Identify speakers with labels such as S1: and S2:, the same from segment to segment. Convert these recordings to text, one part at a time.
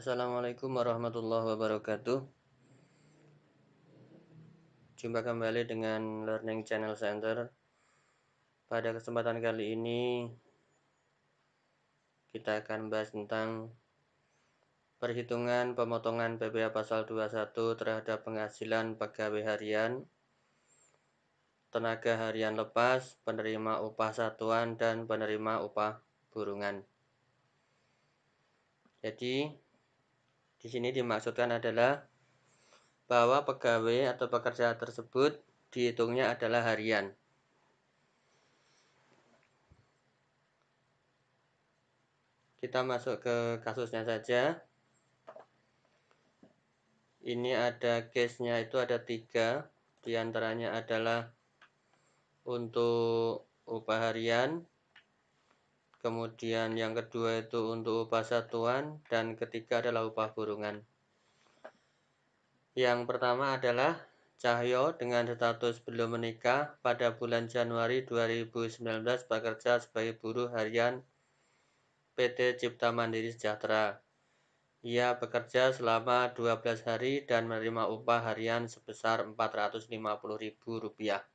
S1: Assalamualaikum warahmatullahi wabarakatuh. Jumpa kembali dengan Learning Channel Center. Pada kesempatan kali ini kita akan bahas tentang perhitungan pemotongan PPh pasal 21 terhadap penghasilan pegawai harian, tenaga harian lepas, penerima upah satuan, dan penerima upah burongan. Jadi di sini dimaksudkan adalah bahwa pegawai atau pekerja tersebut dihitungnya adalah harian. Kita masuk ke kasusnya saja. Ini ada case-nya itu ada 3, diantaranya adalah untuk upah harian, kemudian yang kedua itu untuk upah satuan, dan ketiga adalah upah burongan. Yang pertama adalah Cahyo dengan status belum menikah pada bulan Januari 2019 bekerja sebagai buruh harian PT Cipta Mandiri Sejahtera. Ia bekerja selama 12 hari dan menerima upah harian sebesar Rp450.000.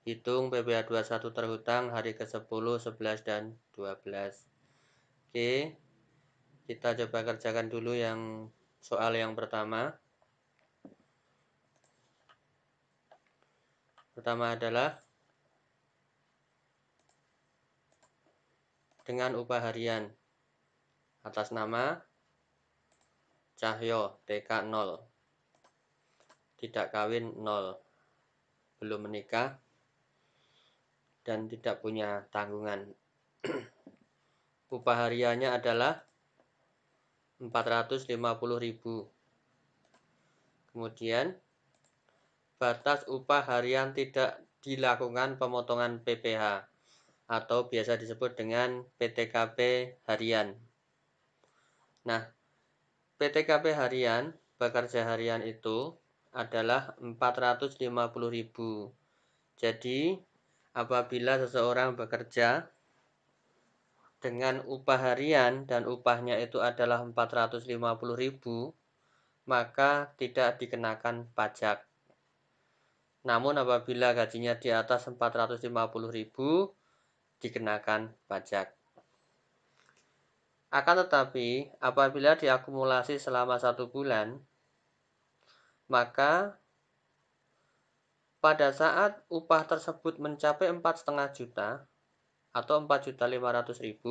S1: Hitung PPh 21 terhutang hari ke-10, 11, dan 12. Oke, kita coba kerjakan dulu yang soal yang pertama. Pertama adalah dengan upah harian atas nama Cahyo, TK 0, tidak kawin 0, belum menikah, dan tidak punya tanggungan. Upah hariannya adalah Rp450.000. Kemudian batas upah harian tidak dilakukan pemotongan PPh atau biasa disebut dengan PTKP harian. Nah, PTKP harian, pekerja harian itu adalah Rp450.000. Jadi, apabila seseorang bekerja dengan upah harian dan upahnya itu adalah Rp450.000, maka tidak dikenakan pajak. Namun apabila gajinya di atas Rp450.000, dikenakan pajak. Akan tetapi, apabila diakumulasi selama 1 bulan, maka pada saat upah tersebut mencapai 4,5 juta atau 4.500.000,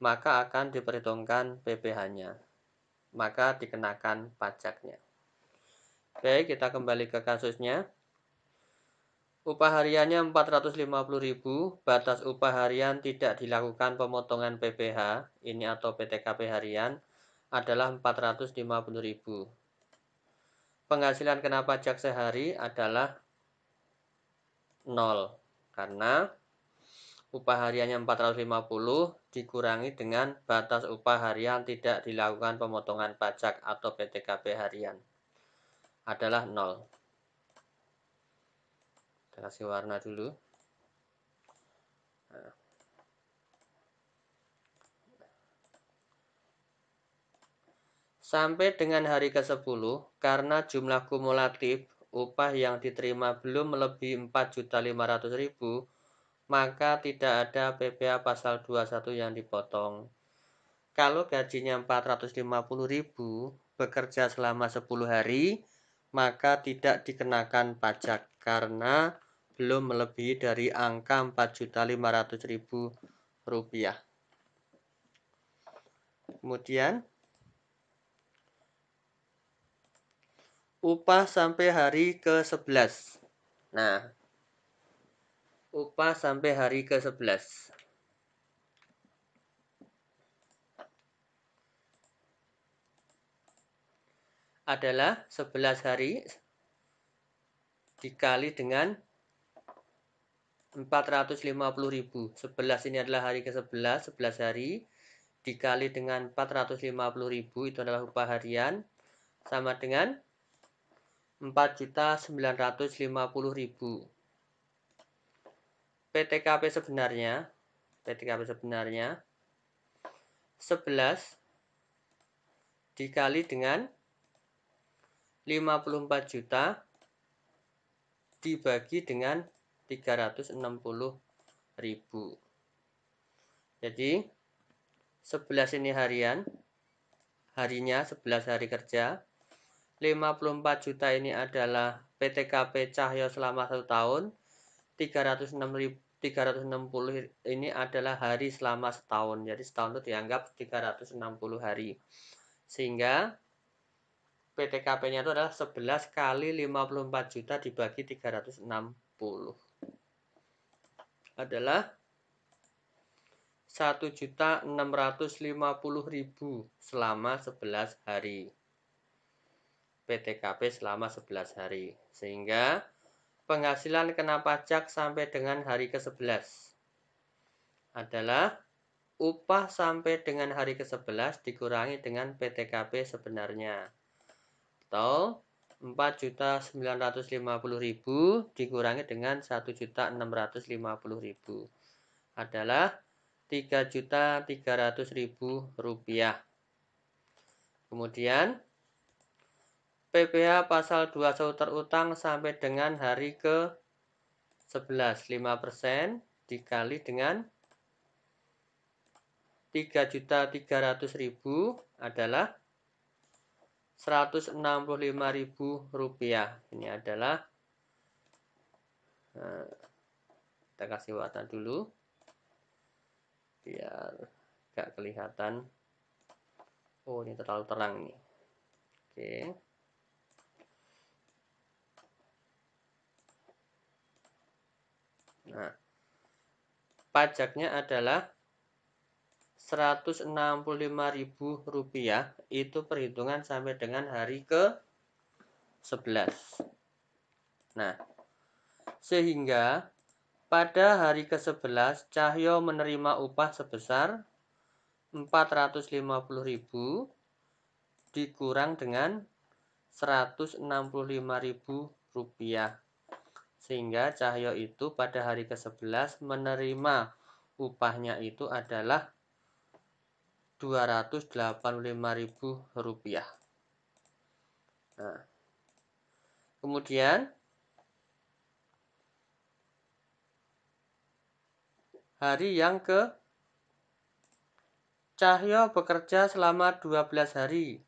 S1: maka akan diperhitungkan PPh-nya. Maka dikenakan pajaknya. Baik, kita kembali ke kasusnya. Upah hariannya Rp450.000, batas upah harian tidak dilakukan pemotongan PPh, ini atau PTKP harian, adalah Rp450.000. Penghasilan kena pajak sehari adalah 0, karena upah hariannya 450 dikurangi dengan batas upah harian tidak dilakukan pemotongan pajak atau PTKP harian adalah 0. Kita kasih warna dulu. Nah. Sampai dengan hari ke-10, karena jumlah kumulatif upah yang diterima belum melebihi 4.500.000, maka tidak ada PPh pasal 21 yang dipotong. Kalau gajinya 450.000, bekerja selama 10 hari, maka tidak dikenakan pajak karena belum melebihi dari angka Rp4.500.000. Kemudian upah sampai hari ke-11. Nah, upah sampai hari ke-11 adalah 11 hari dikali dengan 450.000. 11 ini adalah hari ke-11, 11 hari dikali dengan 450.000 itu adalah upah harian, sama dengan 4.950.000. PTKP sebenarnya 11 11 dikali dengan 54 juta dibagi dengan 360.000. Jadi 11 ini harinya 11 hari kerja. 54 juta ini adalah PTKP Cahyo selama 1 tahun. 360 ini adalah hari selama setahun. Jadi setahun itu dianggap 360 hari. Sehingga PTKP-nya itu adalah 11 kali 54 juta dibagi 360. Adalah 1.650.000 selama 11 hari. PTKP selama 11 hari. Sehingga penghasilan kena pajak sampai dengan hari ke-11 adalah upah sampai dengan hari ke-11 dikurangi dengan PTKP sebenarnya. Atau 4.950.000 dikurangi dengan 1.650.000 adalah 3.300.000 rupiah. Kemudian PPh pasal 21 terutang sampai dengan hari ke-11 5% dikali dengan 3.300.000 adalah 165.000 rupiah. Ini adalah kita kasih warna dulu biar gak kelihatan. Oh, ini terlalu terang nih. Oke. Nah, pajaknya adalah 165.000 rupiah, itu perhitungan sampai dengan hari ke-11. Nah, sehingga pada hari ke-11 Cahyo menerima upah sebesar 450.000 dikurang dengan 165.000 rupiah. Sehingga Cahyo itu pada hari ke-11 menerima upahnya itu adalah 285.000 rupiah. Nah, kemudian hari yang ke Cahyo bekerja selama 12 hari.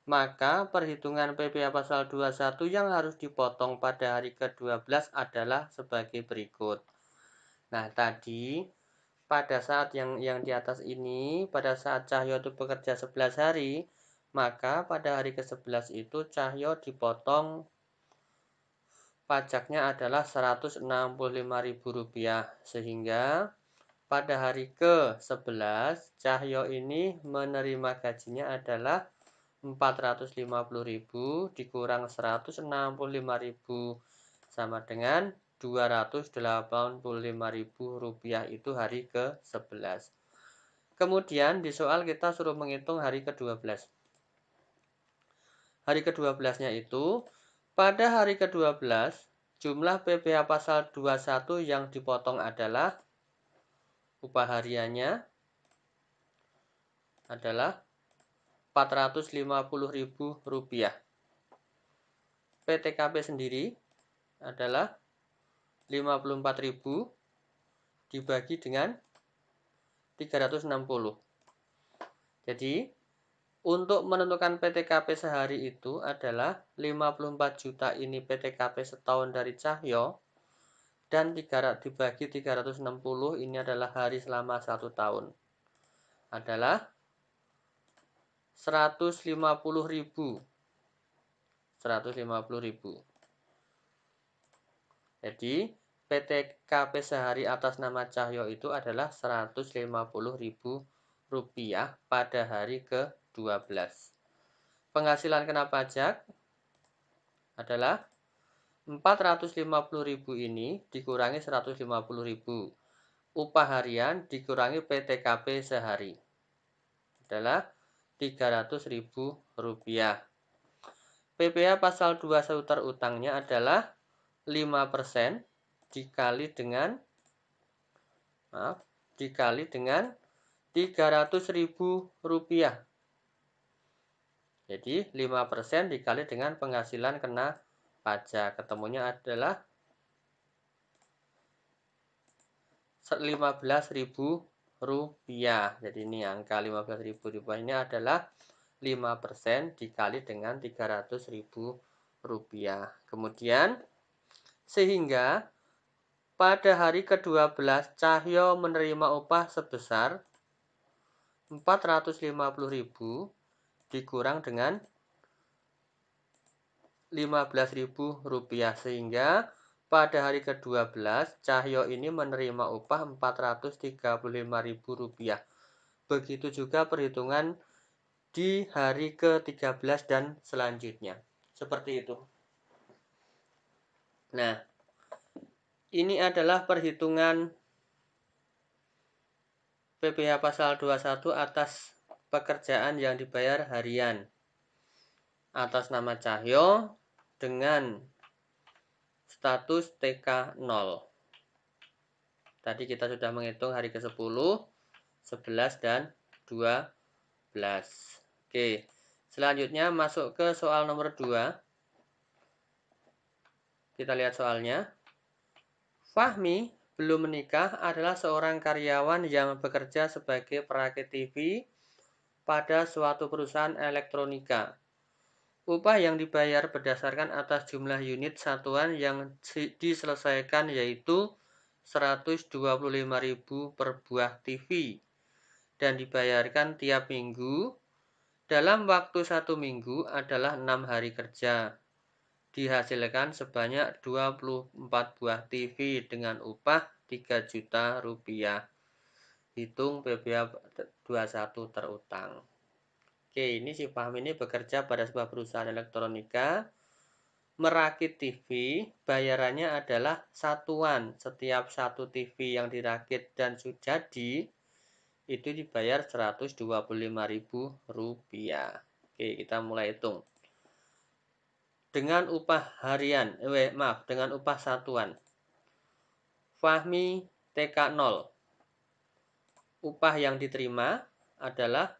S1: Maka perhitungan PPh pasal 21 yang harus dipotong pada hari ke-12 adalah sebagai berikut. Nah, tadi pada saat yang di atas ini, pada saat Cahyo itu bekerja 11 hari, maka pada hari ke-11 itu Cahyo dipotong pajaknya adalah 165.000 rupiah. Sehingga pada hari ke-11 Cahyo ini menerima gajinya adalah 450.000 dikurang 165.000 sama dengan 285.000 rupiah, itu hari ke-11. Kemudian di soal kita suruh menghitung hari ke-12. Hari ke-12-nya itu pada hari ke-12 jumlah PPh pasal 21 yang dipotong adalah upah hariannya adalah 450.000 rupiah. PTKP sendiri adalah 54.000 dibagi dengan 360. Jadi untuk menentukan PTKP sehari itu adalah 54 juta ini PTKP setahun dari Cahyo, dan dibagi 360 ini adalah hari selama 1 tahun. Adalah 150.000. Jadi PTKP sehari atas nama Cahyo itu adalah 150.000 rupiah pada hari ke-12. Penghasilan kena pajak adalah 450.000 ini dikurangi 150.000. Upah harian dikurangi PTKP sehari adalah 300.000 rupiah. PPh pasal 21 terutangnya adalah 5% dikali dengan 300.000 rupiah. Jadi 5% dikali dengan penghasilan kena pajak. Ketemunya adalah 15.000 rupiah. Jadi ini angka 15.000 rupiah ini adalah 5% dikali dengan 300.000 rupiah. Kemudian sehingga pada hari ke-12 Cahyo menerima upah sebesar 450.000 dikurang dengan 15.000 rupiah, sehingga pada hari ke-12 Cahyo ini menerima upah 435.000 rupiah. Begitu juga perhitungan di hari ke-13 dan selanjutnya. Seperti itu. Nah, ini adalah perhitungan PPh pasal 21 atas pekerjaan yang dibayar harian atas nama Cahyo dengan status TK 0. Tadi kita sudah menghitung hari ke-10, 11, dan 12. Oke, selanjutnya masuk ke soal nomor 2. Kita lihat soalnya. Fahmi belum menikah adalah seorang karyawan yang bekerja sebagai perakit TV pada suatu perusahaan elektronika. Upah yang dibayar berdasarkan atas jumlah unit satuan yang diselesaikan yaitu 125.000 per buah TV dan dibayarkan tiap minggu dalam waktu 1 minggu adalah 6 hari kerja. Dihasilkan sebanyak 24 buah TV dengan upah 3 juta rupiah. Hitung PPh 21 terutang. Oke, ini si Fahmi ini bekerja pada sebuah perusahaan elektronika, merakit TV, bayarannya adalah satuan. Setiap satu TV yang dirakit dan jadi, itu dibayar 125.000 rupiah. Oke, kita mulai hitung. Dengan upah harian, dengan upah satuan. Fahmi TK 0. Upah yang diterima adalah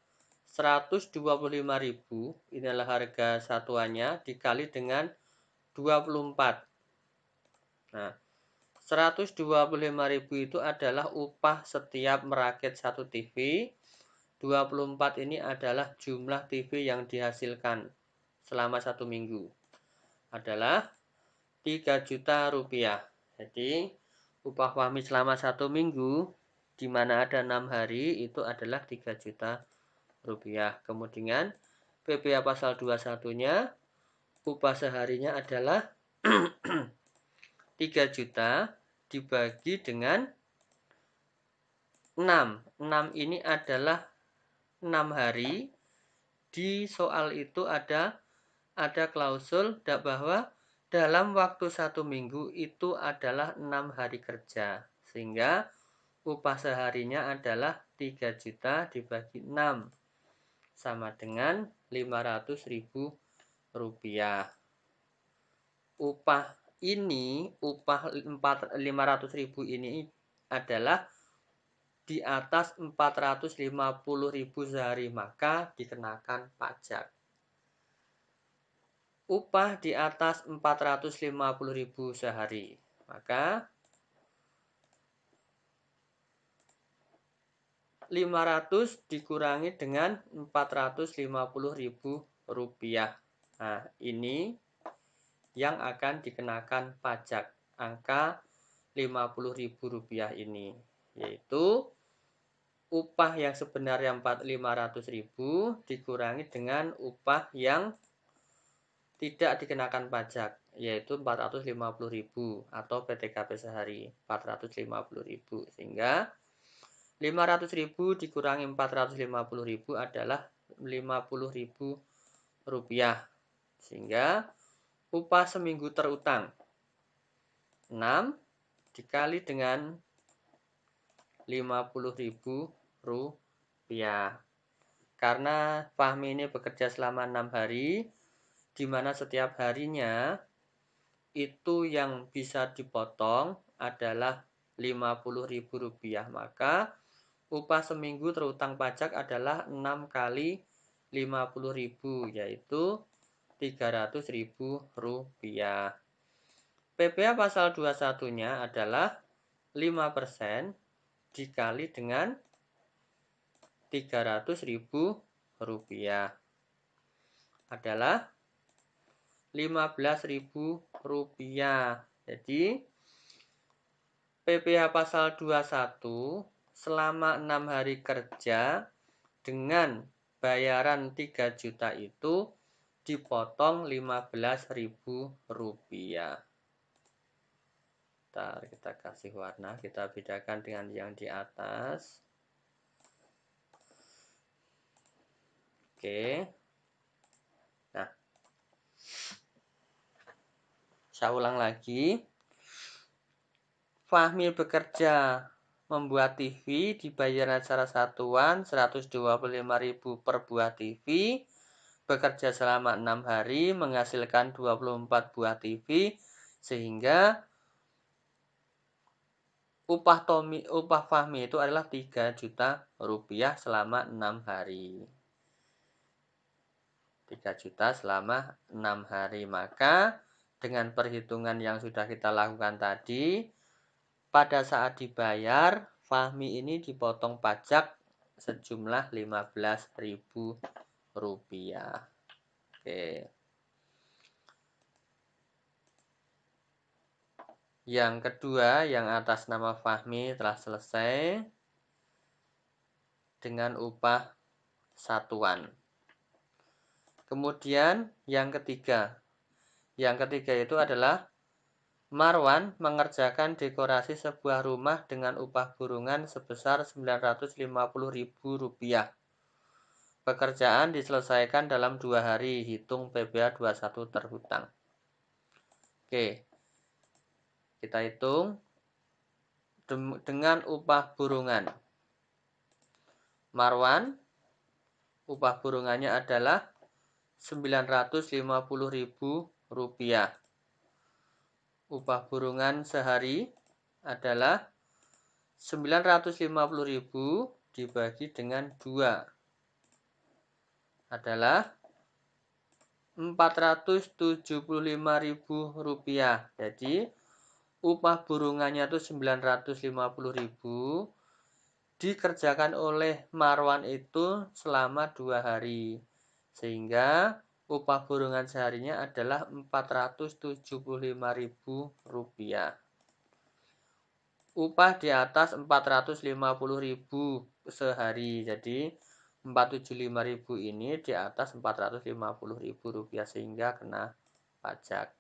S1: 125.000, inilah harga satuannya, dikali dengan 24. Nah, 125.000 itu adalah upah setiap merakit satu TV. 24 ini adalah jumlah TV yang dihasilkan selama 1 minggu. Adalah 3 juta rupiah. Jadi, upah Fahmi selama 1 minggu, di mana ada 6 hari, itu adalah 3 juta rupiah. Kemudian PPh pasal 21-nya upah seharinya adalah 3 juta dibagi dengan 6. 6 ini adalah 6 hari. Di soal itu ada klausul bahwa dalam waktu 1 minggu itu adalah 6 hari kerja. Sehingga upah seharinya adalah 3 juta dibagi 6. Sama dengan 500.000 rupiah. Upah 500.000 ini adalah di atas 450.000 sehari, maka dikenakan pajak. Upah di atas 450.000 sehari, maka 500 dikurangi dengan 450.000 rupiah. Nah, ini yang akan dikenakan pajak, angka 50.000 rupiah ini, yaitu upah yang sebenarnya 500.000 dikurangi dengan upah yang tidak dikenakan pajak, yaitu 450.000 atau PTKP sehari 450.000, sehingga 500.000 dikurangi 450.000 adalah 50.000 rupiah, sehingga upah seminggu terutang 6 dikali dengan 50.000 rupiah. Karena Fahmi ini bekerja selama 6 hari, di mana setiap harinya itu yang bisa dipotong adalah 50.000 rupiah, maka upah seminggu terutang pajak adalah 6 kali 50.000, yaitu Rp300.000. PPh pasal 21-nya adalah 5% dikali dengan Rp300.000 adalah Rp15.000. Jadi PPh pasal 21 selama 6 hari kerja dengan bayaran 3 juta itu dipotong Rp15.000. Kita kasih warna, kita bedakan dengan yang di atas. Oke. Nah, saya ulang lagi. Fahmi bekerja membuat TV, dibayar secara satuan 125.000 per buah TV, bekerja selama 6 hari, menghasilkan 24 buah TV, sehingga upah Fahmi itu adalah 3 juta rupiah selama 6 hari. 3 juta selama 6 hari. Maka dengan perhitungan yang sudah kita lakukan tadi, pada saat dibayar, Fahmi ini dipotong pajak sejumlah Rp15.000. Oke. Yang kedua, yang atas nama Fahmi telah selesai dengan upah satuan. Kemudian yang ketiga. Yang ketiga itu adalah Marwan mengerjakan dekorasi sebuah rumah dengan upah burungan sebesar Rp950.000. Pekerjaan diselesaikan dalam 2 hari, hitung PPh 21 terhutang. Oke, kita hitung dengan upah burungan. Marwan, upah burungannya adalah Rp950.000. Upah burungan sehari adalah 950.000 dibagi dengan 2 adalah Rp475.000. Jadi upah burungannya itu 950.000 dikerjakan oleh Marwan itu selama 2 hari. Sehingga upah burungan seharinya adalah Rp475.000. Upah di atas 450.000 sehari. Jadi 475.000 ini di atas Rp450.000 sehingga kena pajak.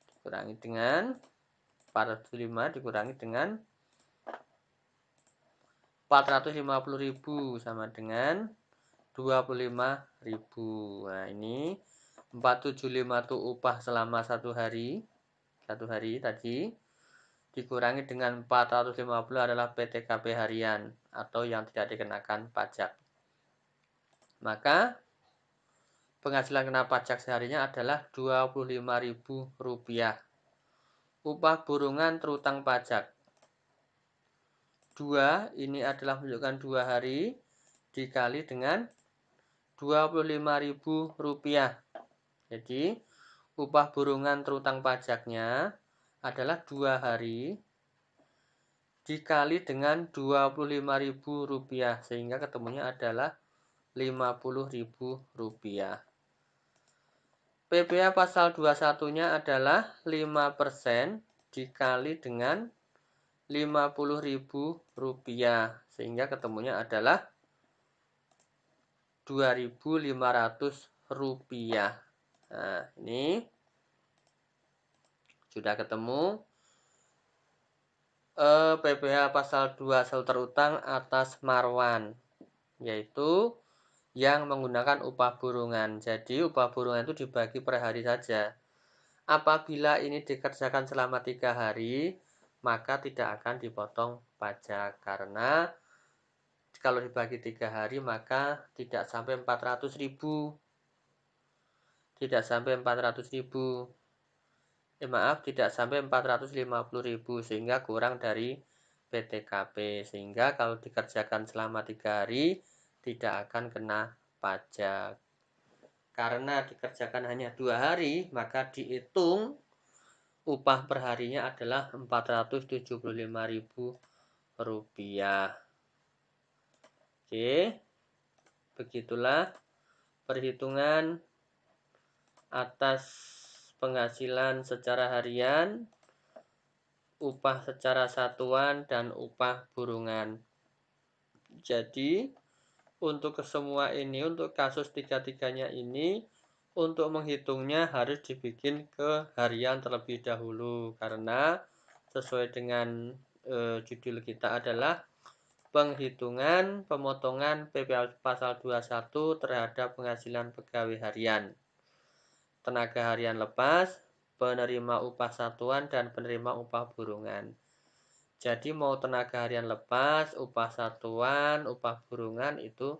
S1: Dikurangi dengan 405 dikurangi dengan 450.000 sama dengan 25.000. Nah, ini 475 itu upah selama 1 hari. 1 hari tadi dikurangi dengan 450 adalah PTKP harian atau yang tidak dikenakan pajak. Maka penghasilan kena pajak seharinya adalah Rp25.000. Upah burungan terutang pajak 2, ini adalah menunjukkan 2 hari dikali dengan Rp25.000. Jadi upah burungan terutang pajaknya adalah 2 hari dikali dengan Rp25.000 sehingga ketemunya adalah Rp50.000. PPh pasal 21-nya adalah 5% dikali dengan Rp50.000 sehingga ketemunya adalah Rp2.500. Nah, ini sudah ketemu PPh pasal 2 sel terutang atas Marwan, yaitu yang menggunakan upah burungan. Jadi upah burungan itu dibagi per hari saja. Apabila ini dikerjakan selama 3 hari, maka tidak akan dipotong pajak. Karena kalau dibagi 3 hari, maka tidak sampai 400.000. Tidak sampai 400.000. Tidak sampai 450.000 sehingga kurang dari PTKP. Sehingga kalau dikerjakan selama 3 hari tidak akan kena pajak. Karena dikerjakan hanya 2 hari, maka dihitung upah per harinya adalah Rp475.000. Oke, begitulah perhitungan atas penghasilan secara harian, upah secara satuan, dan upah burongan. Jadi, untuk semua ini, untuk kasus tiga-tiganya ini, untuk menghitungnya harus dibikin ke harian terlebih dahulu. Karena sesuai dengan judul kita adalah penghitungan pemotongan PPh pasal 21 terhadap penghasilan pegawai harian, tenaga harian lepas, penerima upah satuan, dan penerima upah burongan. Jadi mau tenaga harian lepas, upah satuan, upah burongan itu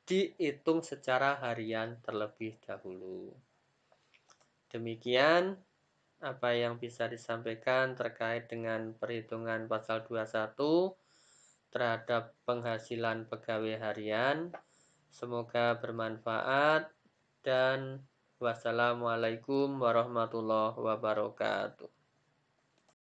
S1: dihitung secara harian terlebih dahulu. Demikian apa yang bisa disampaikan terkait dengan perhitungan pasal 21 terhadap penghasilan pegawai harian. Semoga bermanfaat dan wassalamualaikum warahmatullahi wabarakatuh.